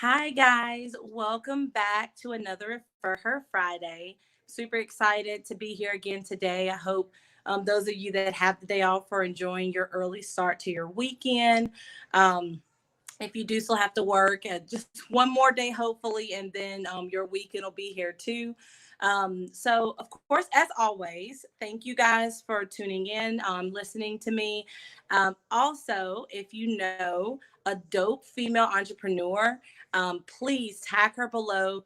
Hi, guys. Welcome back to another For Her Friday. Super excited to be here again today. I hope those of you that have the day off are enjoying your early start to your weekend. Um, if you do still have to work, just one more day, hopefully, and then your weekend will be here too. So, of course, as always, thank you guys for tuning in, listening to me. Also, if you know a dope female entrepreneur, please tag her below.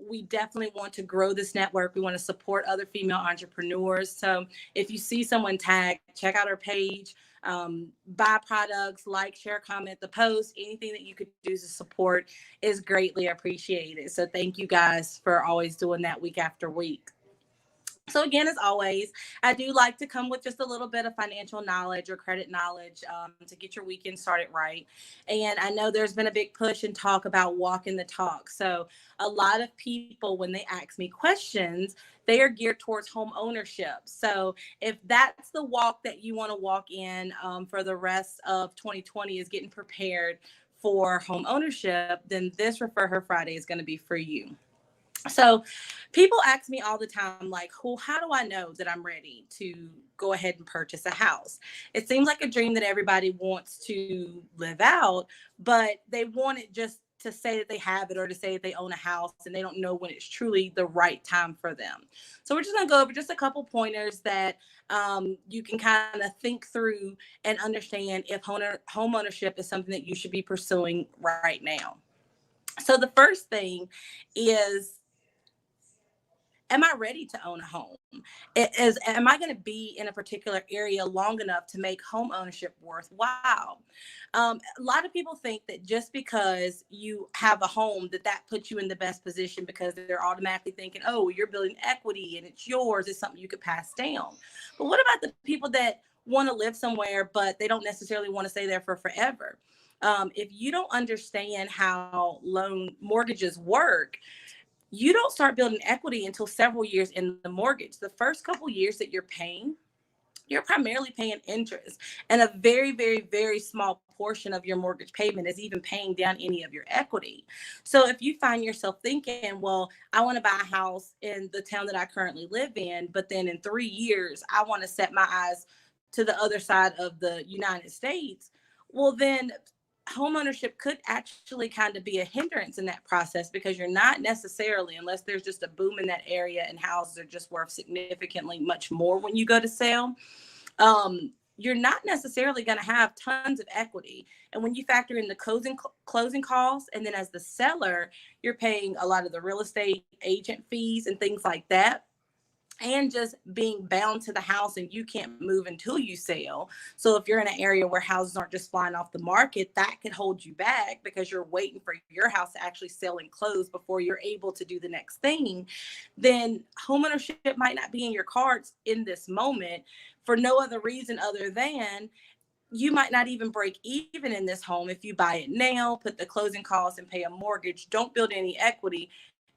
We definitely want to grow this network. We want to support other female entrepreneurs. So, if you see someone tag, check out her page, buy products, like, share, comment the post. Anything that you could do to support is greatly appreciated. So thank you guys for always doing that week after week. So again, as always, I do like to come with just a little bit of financial knowledge or credit knowledge to get your weekend started right. And I know there's been a big push and talk about walking the talk. So a lot of people, when they ask me questions, they are geared towards home ownership. So if that's the walk that you want to walk in for the rest of 2020 is getting prepared for home ownership, then this Refer Her Friday is going to be for you. So people ask me all the time, like, well, how do I know that I'm ready to go ahead and purchase a house? It seems like a dream that everybody wants to live out, but they want it just to say that they have it or to say that they own a house, and they don't know when it's truly the right time for them. So we're just going to go over just a couple pointers that you can kind of think through and understand if home ownership is something that you should be pursuing right now. So the first thing is, am I ready to own a home? Am I going to be in a particular area long enough to make home ownership worthwhile? A lot of people think that just because you have a home, that puts you in the best position, because they're automatically thinking, oh, you're building equity and it's yours. It's something you could pass down. But what about the people that want to live somewhere, but they don't necessarily want to stay there for forever? If you don't understand how loan mortgages work, you don't start building equity until several years in the mortgage. The first couple years that you're paying, you're primarily paying interest, and a very, very, very small portion of your mortgage payment is even paying down any of your equity. So if you find yourself thinking, well, I want to buy a house in the town that I currently live in, but then in 3 years, I want to set my eyes to the other side of the United States, well, then homeownership could actually kind of be a hindrance in that process, because you're not necessarily, unless there's just a boom in that area and houses are just worth significantly much more when you go to sell, you're not necessarily going to have tons of equity. And when you factor in the closing costs, and then as the seller, you're paying a lot of the real estate agent fees and things like that, and just being bound to the house and you can't move until you sell. So if you're in an area where houses aren't just flying off the market, that could hold you back because you're waiting for your house to actually sell and close before you're able to do the next thing. Then homeownership might not be in your cards in this moment, for no other reason other than you might not even break even in this home if you buy it now, put the closing costs and pay a mortgage, don't build any equity,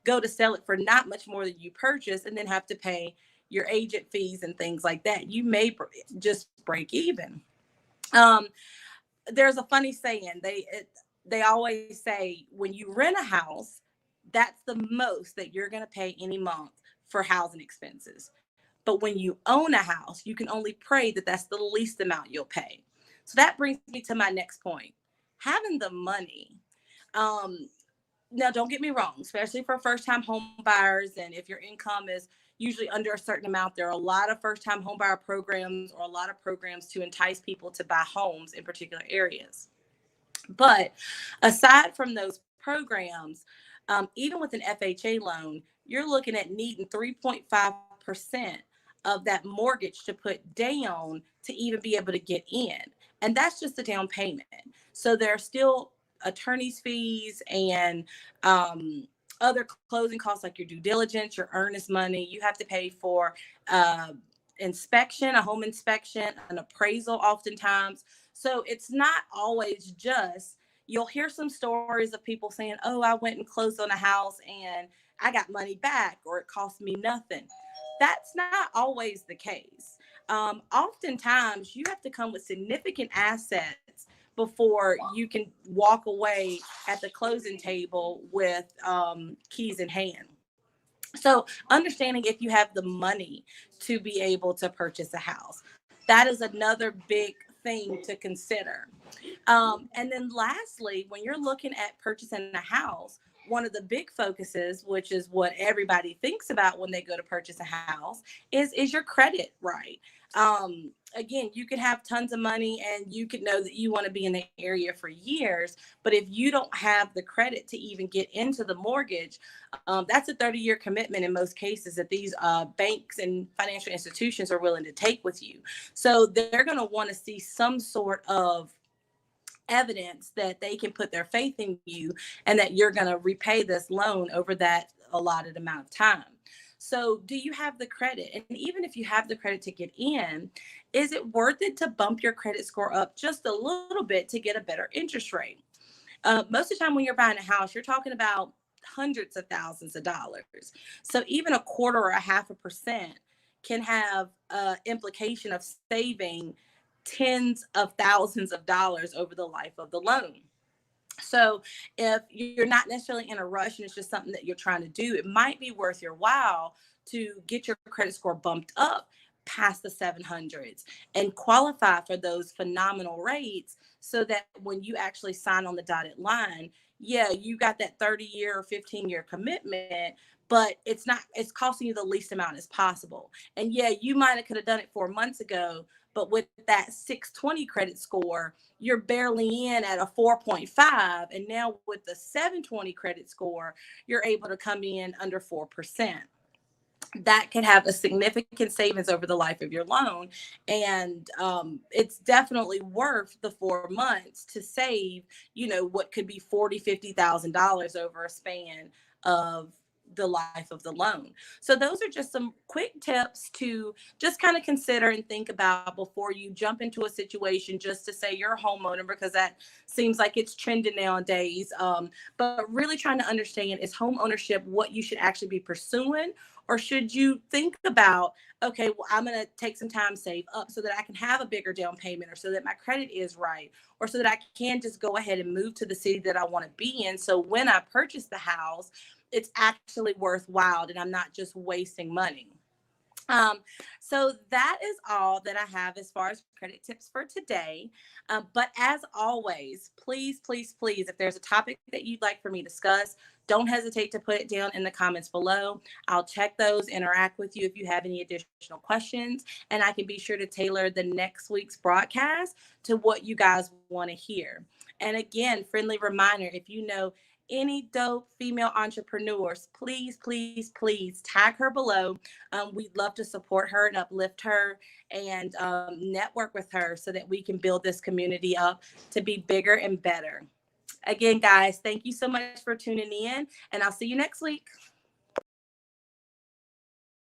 go to sell it for not much more than you purchased, and then have to pay your agent fees and things like that. You may just break even. Um, there's a funny saying. They always say, when you rent a house, that's the most that you're going to pay any month for housing expenses. But when you own a house, you can only pray that that's the least amount you'll pay. So that brings me to my next point: having the money. Um, Now, don't get me wrong, especially for first time home buyers, and if your income is usually under a certain amount, there are a lot of first time home buyer programs, or a lot of programs to entice people to buy homes in particular areas. But aside from those programs, even with an FHA loan, you're looking at needing 3.5% of that mortgage to put down to even be able to get in. And that's just the down payment. So there are still attorney's fees and other closing costs, like your due diligence, your earnest money. You have to pay for inspection, a home inspection, an appraisal oftentimes. So it's not always just, you'll hear some stories of people saying, oh, I went and closed on a house and I got money back, or it cost me nothing. That's not always the case. Oftentimes, you have to come with significant assets before you can walk away at the closing table with keys in hand. So, understanding if you have the money to be able to purchase a house, that is another big thing to consider. And then lastly, when you're looking at purchasing a house, one of the big focuses, which is what everybody thinks about when they go to purchase a house, is your credit right? Again, you could have tons of money and you could know that you want to be in the area for years, but if you don't have the credit to even get into the mortgage, that's a 30-year commitment in most cases that these banks and financial institutions are willing to take with you. So they're going to want to see some sort of evidence that they can put their faith in you and that you're going to repay this loan over that allotted amount of time. So, do you have the credit? And even if you have the credit to get in, is it worth it to bump your credit score up just a little bit to get a better interest rate? Most of the time, when you're buying a house, you're talking about hundreds of thousands of dollars. So, even a quarter or a half a percent can have implication of saving tens of thousands of dollars over the life of the loan. So if you're not necessarily in a rush and it's just something that you're trying to do, it might be worth your while to get your credit score bumped up past the 700s and qualify for those phenomenal rates so that when you actually sign on the dotted line, yeah, you got that 30-year or 15-year commitment, but it's costing you the least amount as possible. And yeah, you might have could have done it 4 months ago, but with that 620 credit score, you're barely in at a 4.5. And now with the 720 credit score, you're able to come in under 4%. That can have a significant savings over the life of your loan. And it's definitely worth the 4 months to save, what could be $40,000, $50,000 over a span of the life of the loan. So those are just some quick tips to just kind of consider and think about before you jump into a situation just to say you're a homeowner, because that seems like it's trending nowadays. But really trying to understand, is home ownership what you should actually be pursuing? Or should you think about, okay, well, I'm going to take some time, save up so that I can have a bigger down payment, or so that my credit is right, or so that I can just go ahead and move to the city that I want to be in. So when I purchase the house, it's actually worthwhile and I'm not just wasting money. Um, so that is all that I have as far as credit tips for today. But as always, please, please, please, if there's a topic that you'd like for me to discuss, don't hesitate to put it down in the comments below. I'll check those, interact with you if you have any additional questions, and I can be sure to tailor the next week's broadcast to what you guys want to hear. And again, friendly reminder, if you know any dope female entrepreneurs, please, please, please tag her below. We'd love to support her and uplift her and network with her so that we can build this community up to be bigger and better. Again, guys, thank you so much for tuning in, and I'll see you next week.